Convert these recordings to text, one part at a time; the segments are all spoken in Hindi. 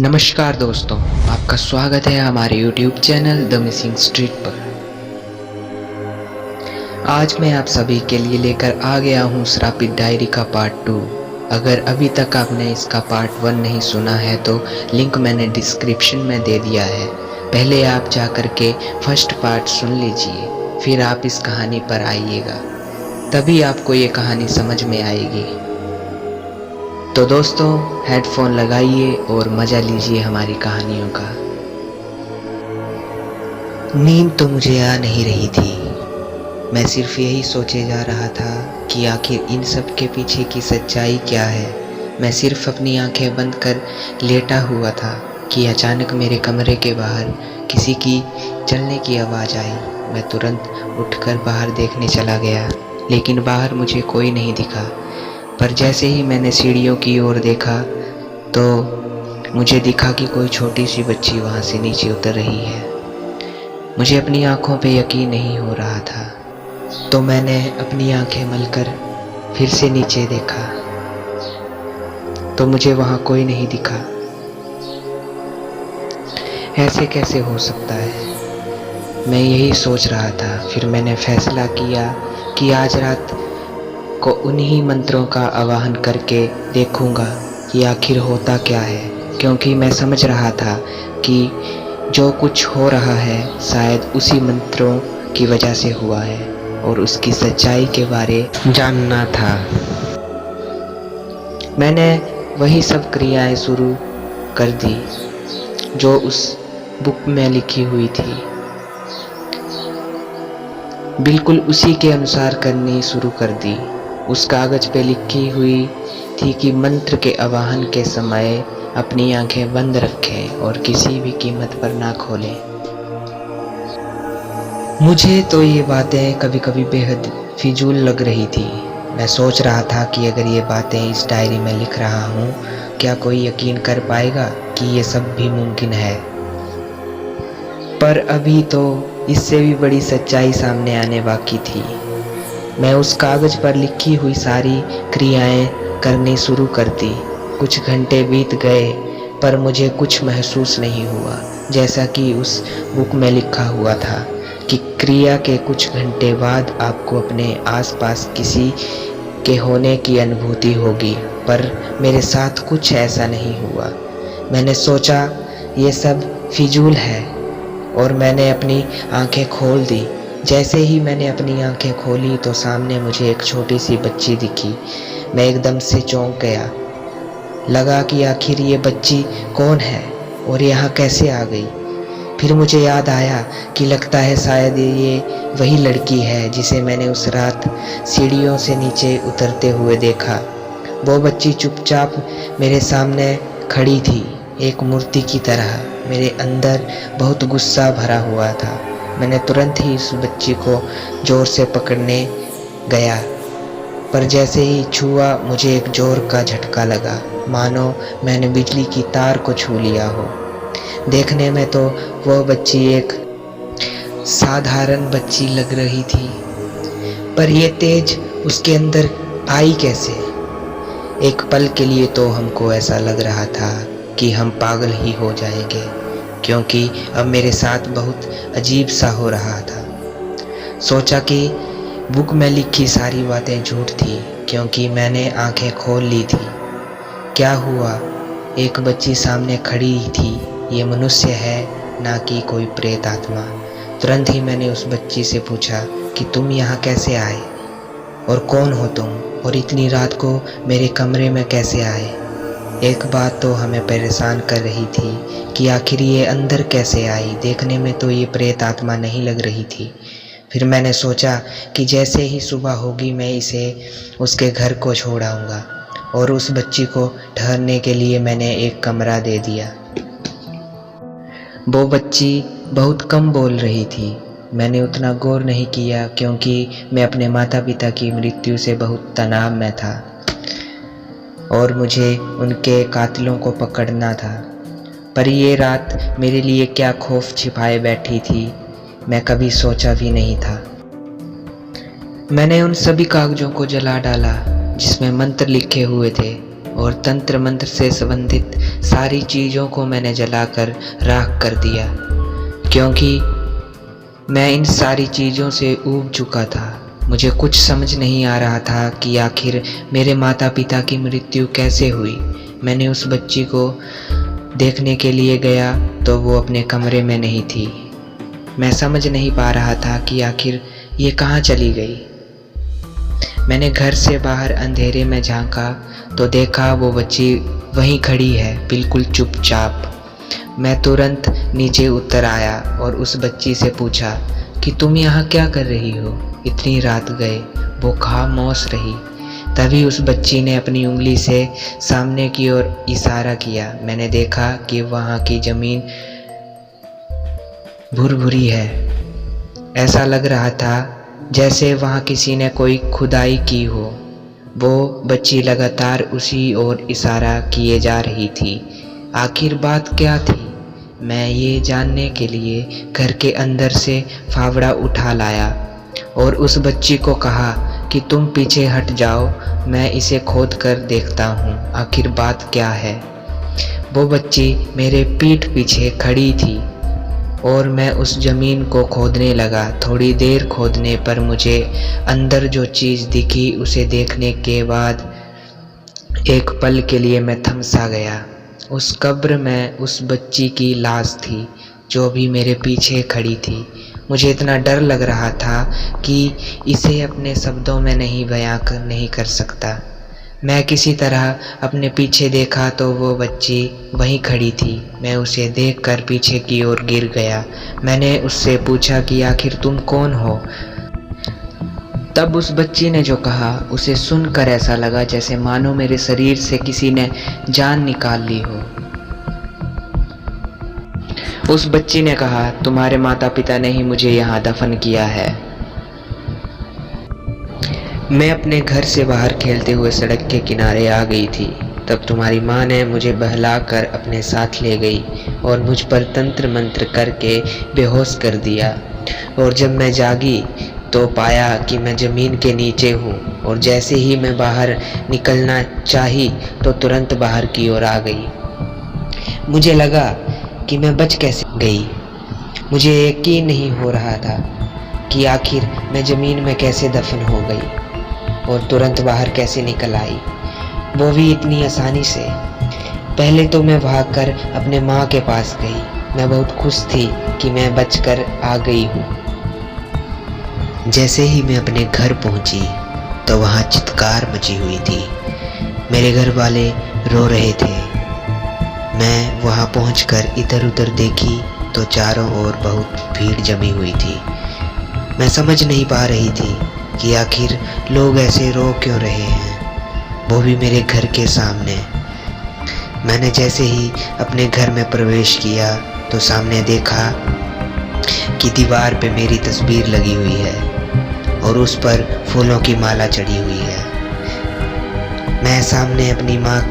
नमस्कार दोस्तों, आपका स्वागत है हमारे YouTube channel the missing street पर। आज मैं आप सभी के लिए लेकर आ गया हूँ श्रापित डायरी का पार्ट 2। अगर अभी तक आपने इसका पार्ट 1 नहीं सुना है तो लिंक मैंने डिस्क्रिप्शन में दे दिया है। पहले आप जाकर के फर्स्ट पार्ट सुन लीजिए, फिर आप इस कहानी पर आइएगा, तभी आपको ये कहानी समझ में आएगी। तो दोस्तों, हेडफोन लगाइए और मज़ा लीजिए हमारी कहानियों का। नींद तो मुझे आ नहीं रही थी। मैं सिर्फ यही सोचे जा रहा था कि आखिर इन सब के पीछे की सच्चाई क्या है। मैं सिर्फ अपनी आंखें बंद कर लेटा हुआ था कि अचानक मेरे कमरे के बाहर किसी की चलने की आवाज़ आई। मैं तुरंत उठकर बाहर देखने चला गया, लेकिन बाहर मुझे कोई नहीं दिखा। पर जैसे ही मैंने सीढ़ियों की ओर देखा तो मुझे दिखा कि कोई छोटी सी बच्ची वहाँ से नीचे उतर रही है। मुझे अपनी आंखों पे यकीन नहीं हो रहा था, तो मैंने अपनी आंखें मलकर फिर से नीचे देखा तो मुझे वहाँ कोई नहीं दिखा। ऐसे कैसे हो सकता है, मैं यही सोच रहा था। फिर मैंने फैसला किया कि आज रात को उन्हीं मंत्रों का आवाहन करके देखूंगा कि आखिर होता क्या है, क्योंकि मैं समझ रहा था कि जो कुछ हो रहा है शायद उसी मंत्रों की वजह से हुआ है और उसकी सच्चाई के बारे जानना था। मैंने वही सब क्रियाएं शुरू कर दी जो उस बुक में लिखी हुई थी। बिल्कुल उसी के अनुसार करनी शुरू कर दी। उस कागज पे लिखी हुई थी कि मंत्र के आवाहन के समय अपनी आंखें बंद रखें और किसी भी कीमत पर ना खोलें। मुझे तो ये बातें कभी कभी बेहद फिजूल लग रही थी। मैं सोच रहा था कि अगर ये बातें इस डायरी में लिख रहा हूँ, क्या कोई यकीन कर पाएगा कि ये सब भी मुमकिन है। पर अभी तो इससे भी बड़ी सच्चाई सामने आने बाकी थी। मैं उस कागज पर लिखी हुई सारी क्रियाएं करनी शुरू कर दी। कुछ घंटे बीत गए पर मुझे कुछ महसूस नहीं हुआ। जैसा कि उस बुक में लिखा हुआ था कि क्रिया के कुछ घंटे बाद आपको अपने आसपास किसी के होने की अनुभूति होगी, पर मेरे साथ कुछ ऐसा नहीं हुआ। मैंने सोचा ये सब फिजूल है और मैंने अपनी आंखें खोल दी। जैसे ही मैंने अपनी आंखें खोली तो सामने मुझे एक छोटी सी बच्ची दिखी। मैं एकदम से चौंक गया। लगा कि आखिर ये बच्ची कौन है और यहाँ कैसे आ गई। फिर मुझे याद आया कि लगता है शायद ये वही लड़की है जिसे मैंने उस रात सीढ़ियों से नीचे उतरते हुए देखा। वो बच्ची चुपचाप मेरे सामने खड़ी थी, एक मूर्ति की तरह। मेरे अंदर बहुत गुस्सा भरा हुआ था। मैंने तुरंत ही उस बच्ची को जोर से पकड़ने गया, पर जैसे ही छुआ मुझे एक जोर का झटका लगा, मानो मैंने बिजली की तार को छू लिया हो। देखने में तो वह बच्ची एक साधारण बच्ची लग रही थी, पर यह तेज उसके अंदर आई कैसे। एक पल के लिए तो हमको ऐसा लग रहा था कि हम पागल ही हो जाएंगे, क्योंकि अब मेरे साथ बहुत अजीब सा हो रहा था। सोचा कि बुक में लिखी सारी बातें झूठ थी, क्योंकि मैंने आंखें खोल ली थी। क्या हुआ, एक बच्ची सामने खड़ी थी। ये मनुष्य है, ना कि कोई प्रेत आत्मा। तुरंत ही मैंने उस बच्ची से पूछा कि तुम यहाँ कैसे आए और कौन हो तुम, और इतनी रात को मेरे कमरे में कैसे आए। एक बात तो हमें परेशान कर रही थी कि आखिर ये अंदर कैसे आई। देखने में तो ये प्रेत आत्मा नहीं लग रही थी। फिर मैंने सोचा कि जैसे ही सुबह होगी मैं इसे उसके घर को छोड़ आऊँगा, और उस बच्ची को ठहरने के लिए मैंने एक कमरा दे दिया। वो बच्ची बहुत कम बोल रही थी। मैंने उतना गौर नहीं किया, क्योंकि मैं अपने माता पिता की मृत्यु से बहुत तनाव में था और मुझे उनके कातिलों को पकड़ना था। पर ये रात मेरे लिए क्या खौफ छिपाए बैठी थी, मैं कभी सोचा भी नहीं था। मैंने उन सभी कागजों को जला डाला जिसमें मंत्र लिखे हुए थे। और तंत्र मंत्र से संबंधित सारी चीज़ों को मैंने जलाकर राख कर दिया, क्योंकि मैं इन सारी चीज़ों से ऊब चुका था। मुझे कुछ समझ नहीं आ रहा था कि आखिर मेरे माता पिता की मृत्यु कैसे हुई। मैंने उस बच्ची को देखने के लिए गया तो वो अपने कमरे में नहीं थी। मैं समझ नहीं पा रहा था कि आखिर ये कहाँ चली गई। मैंने घर से बाहर अंधेरे में झांका तो देखा वो बच्ची वहीं खड़ी है, बिल्कुल चुपचाप। मैं तुरंत नीचे उतर आया और उस बच्ची से पूछा कि तुम यहाँ क्या कर रही हो? इतनी रात गए। वो खामोश रही। तभी उस बच्ची ने अपनी उंगली से सामने की ओर इशारा किया। मैंने देखा कि वहाँ की ज़मीन भुरभुरी है। ऐसा लग रहा था जैसे वहाँ किसी ने कोई खुदाई की हो। वो बच्ची लगातार उसी ओर इशारा किए जा रही थी। आखिर बात क्या थी? मैं ये जानने के लिए घर के अंदर से फावड़ा उठा लाया और उस बच्ची को कहा कि तुम पीछे हट जाओ, मैं इसे खोद कर देखता हूँ आखिर बात क्या है। वो बच्ची मेरे पीठ पीछे खड़ी थी और मैं उस ज़मीन को खोदने लगा। थोड़ी देर खोदने पर मुझे अंदर जो चीज़ दिखी उसे देखने के बाद एक पल के लिए मैं थम सा गया। उस कब्र में उस बच्ची की लाश थी जो भी मेरे पीछे खड़ी थी। मुझे इतना डर लग रहा था कि इसे अपने शब्दों में नहीं कर सकता। मैं किसी तरह अपने पीछे देखा तो वो बच्ची वहीं खड़ी थी। मैं उसे देखकर पीछे की ओर गिर गया। मैंने उससे पूछा कि आखिर तुम कौन हो? तब उस बच्ची ने जो कहा उसे सुनकर ऐसा लगा जैसे मानो मेरे शरीर से किसी ने जान निकाल ली हो। उस बच्ची ने कहा, तुम्हारे माता पिता ने ही मुझे यहाँ दफन किया है। मैं अपने घर से बाहर खेलते हुए सड़क के किनारे आ गई थी। तब तुम्हारी माँ ने मुझे बहलाकर अपने साथ ले गई और मुझ पर तंत्र मंत्र करके बेहोश कर दिया। और जब मैं जागी तो पाया कि मैं ज़मीन के नीचे हूँ और जैसे ही मैं बाहर निकलना चाही तो तुरंत बाहर की ओर आ गई। मुझे लगा कि मैं बच कैसे गई। मुझे यकीन नहीं हो रहा था कि आखिर मैं ज़मीन में कैसे दफन हो गई और तुरंत बाहर कैसे निकल आई, वो भी इतनी आसानी से। पहले तो मैं भागकर अपने माँ के पास गई। मैं बहुत खुश थी कि मैं बचकर आ गई हूँ। जैसे ही मैं अपने घर पहुँची तो वहाँ चित्कार मची हुई थी। मेरे घर वाले रो रहे थे। मैं वहाँ पहुँचकर इधर उधर देखी तो चारों ओर बहुत भीड़ जमी हुई थी। मैं समझ नहीं पा रही थी कि आखिर लोग ऐसे रो क्यों रहे हैं, वो भी मेरे घर के सामने। मैंने जैसे ही अपने घर में प्रवेश किया तो सामने देखा कि दीवार पे मेरी तस्वीर लगी हुई है और उस पर फूलों की माला चढ़ी हुई है। मैं सामने अपनी माँ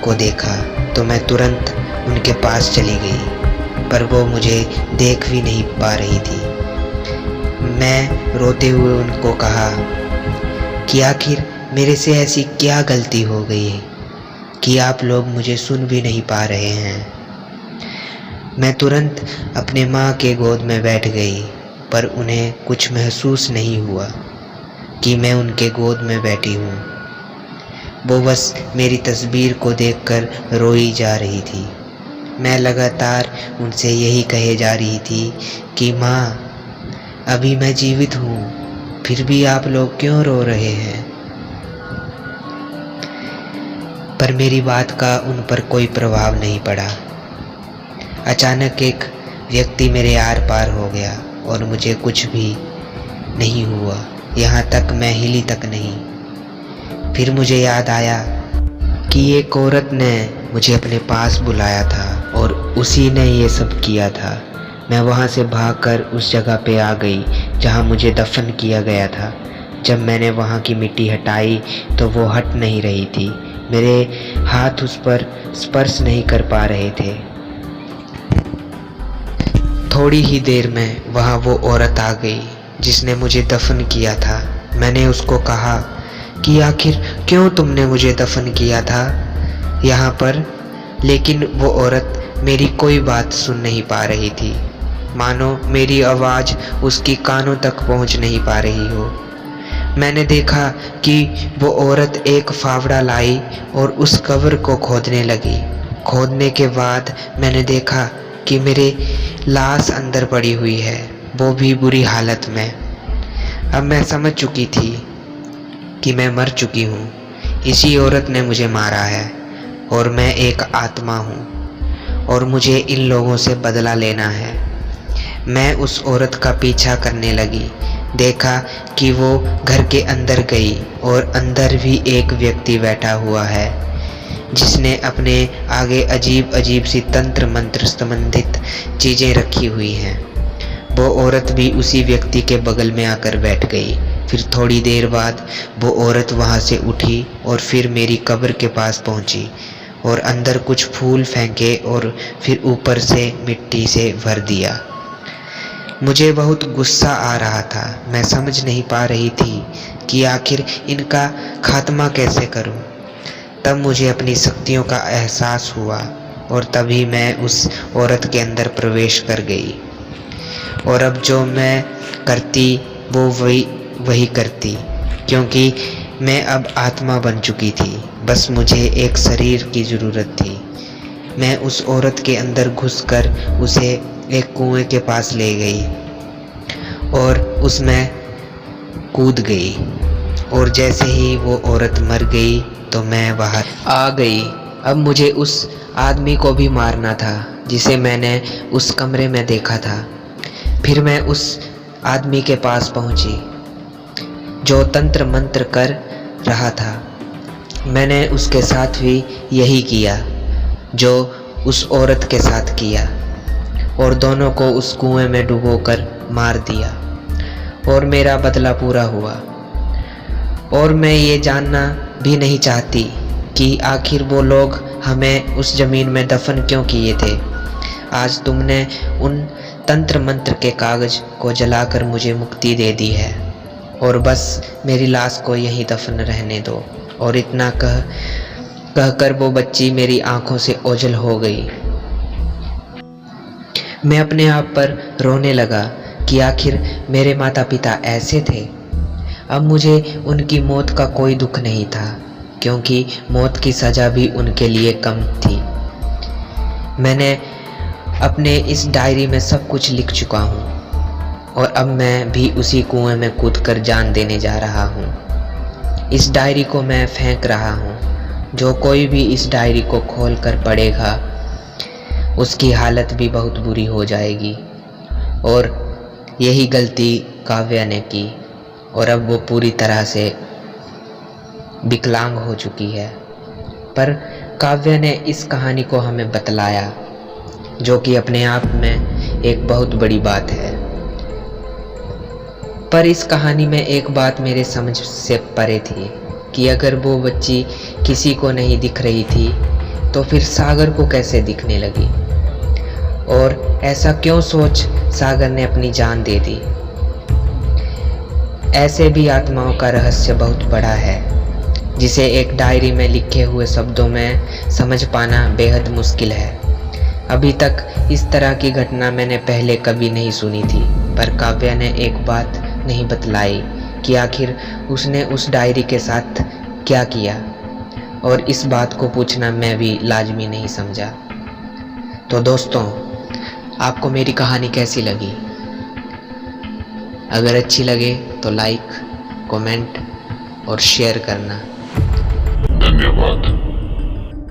को देखा तो मैं तुरंत उनके पास चली गई, पर वो मुझे देख भी नहीं पा रही थी। मैं रोते हुए उनको कहा कि आखिर मेरे से ऐसी क्या गलती हो गई है कि आप लोग मुझे सुन भी नहीं पा रहे हैं। मैं तुरंत अपने माँ के गोद में बैठ गई, पर उन्हें कुछ महसूस नहीं हुआ कि मैं उनके गोद में बैठी हूँ। वो बस मेरी तस्वीर को देखकर रोई जा रही थी। मैं लगातार उनसे यही कहे जा रही थी कि माँ, अभी मैं जीवित हूँ, फिर भी आप लोग क्यों रो रहे हैं? पर मेरी बात का उन पर कोई प्रभाव नहीं पड़ा। अचानक एक व्यक्ति मेरे आर पार हो गया और मुझे कुछ भी नहीं हुआ, यहाँ तक मैं हिली तक नहीं। फिर मुझे याद आया कि एक औरत ने मुझे अपने पास बुलाया था और उसी ने ये सब किया था। मैं वहाँ से भागकर उस जगह पे आ गई जहाँ मुझे दफन किया गया था। जब मैंने वहाँ की मिट्टी हटाई तो वो हट नहीं रही थी। मेरे हाथ उस पर स्पर्श नहीं कर पा रहे थे। थोड़ी ही देर में वहाँ वो औरत आ गई जिसने मुझे दफन किया था। मैंने उसको कहा कि आखिर क्यों तुमने मुझे दफन किया था? यहाँ पर, लेकिन वो औरत मेरी कोई बात सुन नहीं पा रही थी, मानो मेरी आवाज़ उसकी कानों तक पहुंच नहीं पा रही हो। मैंने देखा कि वो औरत एक फावड़ा लाई और उस कब्र को खोदने लगी। खोदने के बाद मैंने देखा कि मेरी लाश अंदर पड़ी हुई है, वो भी बुरी हालत में। अब मैं समझ चुकी थी कि मैं मर चुकी हूँ। इसी औरत ने मुझे मारा है और मैं एक आत्मा हूँ और मुझे इन लोगों से बदला लेना है। मैं उस औरत का पीछा करने लगी। देखा कि वो घर के अंदर गई और अंदर भी एक व्यक्ति बैठा हुआ है जिसने अपने आगे अजीब अजीब सी तंत्र मंत्र संबंधित चीज़ें रखी हुई हैं। वो औरत भी उसी व्यक्ति के बगल में आकर बैठ गई। फिर थोड़ी देर बाद वो औरत वहाँ से उठी और फिर मेरी कब्र के पास पहुँची और अंदर कुछ फूल फेंके और फिर ऊपर से मिट्टी से भर दिया। मुझे बहुत गुस्सा आ रहा था। मैं समझ नहीं पा रही थी कि आखिर इनका खात्मा कैसे करूं। तब मुझे अपनी शक्तियों का एहसास हुआ और तभी मैं उस औरत के अंदर प्रवेश कर गई और अब जो मैं करती वो वही करती, क्योंकि मैं अब आत्मा बन चुकी थी। बस मुझे एक शरीर की ज़रूरत थी। मैं उस औरत के अंदर घुसकर उसे एक कुएं के पास ले गई और उसमें कूद गई और जैसे ही वो औरत मर गई तो मैं बाहर आ गई। अब मुझे उस आदमी को भी मारना था जिसे मैंने उस कमरे में देखा था। फिर मैं उस आदमी के पास पहुंची जो तंत्र मंत्र कर रहा था। मैंने उसके साथ भी यही किया जो उस औरत के साथ किया और दोनों को उस कुएं में डुबोकर मार दिया और मेरा बदला पूरा हुआ। और मैं ये जानना भी नहीं चाहती कि आखिर वो लोग हमें उस ज़मीन में दफन क्यों किए थे। आज तुमने उन तंत्र मंत्र के कागज़ को जलाकर मुझे मुक्ति दे दी है और बस मेरी लाश को यहीं दफन रहने दो। और इतना कहकर वो बच्ची मेरी आंखों से ओझल हो गई। मैं अपने आप पर रोने लगा कि आखिर मेरे माता पिता ऐसे थे। अब मुझे उनकी मौत का कोई दुख नहीं था, क्योंकि मौत की सज़ा भी उनके लिए कम थी। मैंने अपने इस डायरी में सब कुछ लिख चुका हूँ और अब मैं भी उसी कुएं में कूदकर जान देने जा रहा हूँ। इस डायरी को मैं फेंक रहा हूँ। जो कोई भी इस डायरी को खोल कर पढ़ेगा उसकी हालत भी बहुत बुरी हो जाएगी। और यही गलती काव्या ने की और अब वो पूरी तरह से विकलांग हो चुकी है। पर काव्या ने इस कहानी को हमें बतलाया, जो कि अपने आप में एक बहुत बड़ी बात है। पर इस कहानी में एक बात मेरे समझ से परे थी कि अगर वो बच्ची किसी को नहीं दिख रही थी तो फिर सागर को कैसे दिखने लगी, और ऐसा क्यों सोच सागर ने अपनी जान दे दी। ऐसे भी आत्माओं का रहस्य बहुत बड़ा है, जिसे एक डायरी में लिखे हुए शब्दों में समझ पाना बेहद मुश्किल है। अभी तक इस तरह की घटना मैंने पहले कभी नहीं सुनी थी, पर काव्या ने एक बात नहीं बतलाई कि आखिर उसने उस डायरी के साथ क्या किया, और इस बात को पूछना मैं भी लाजमी नहीं समझा। तो दोस्तों, आपको मेरी कहानी कैसी लगी? अगर अच्छी लगे तो लाइक, कमेंट और शेयर करना। धन्यवाद।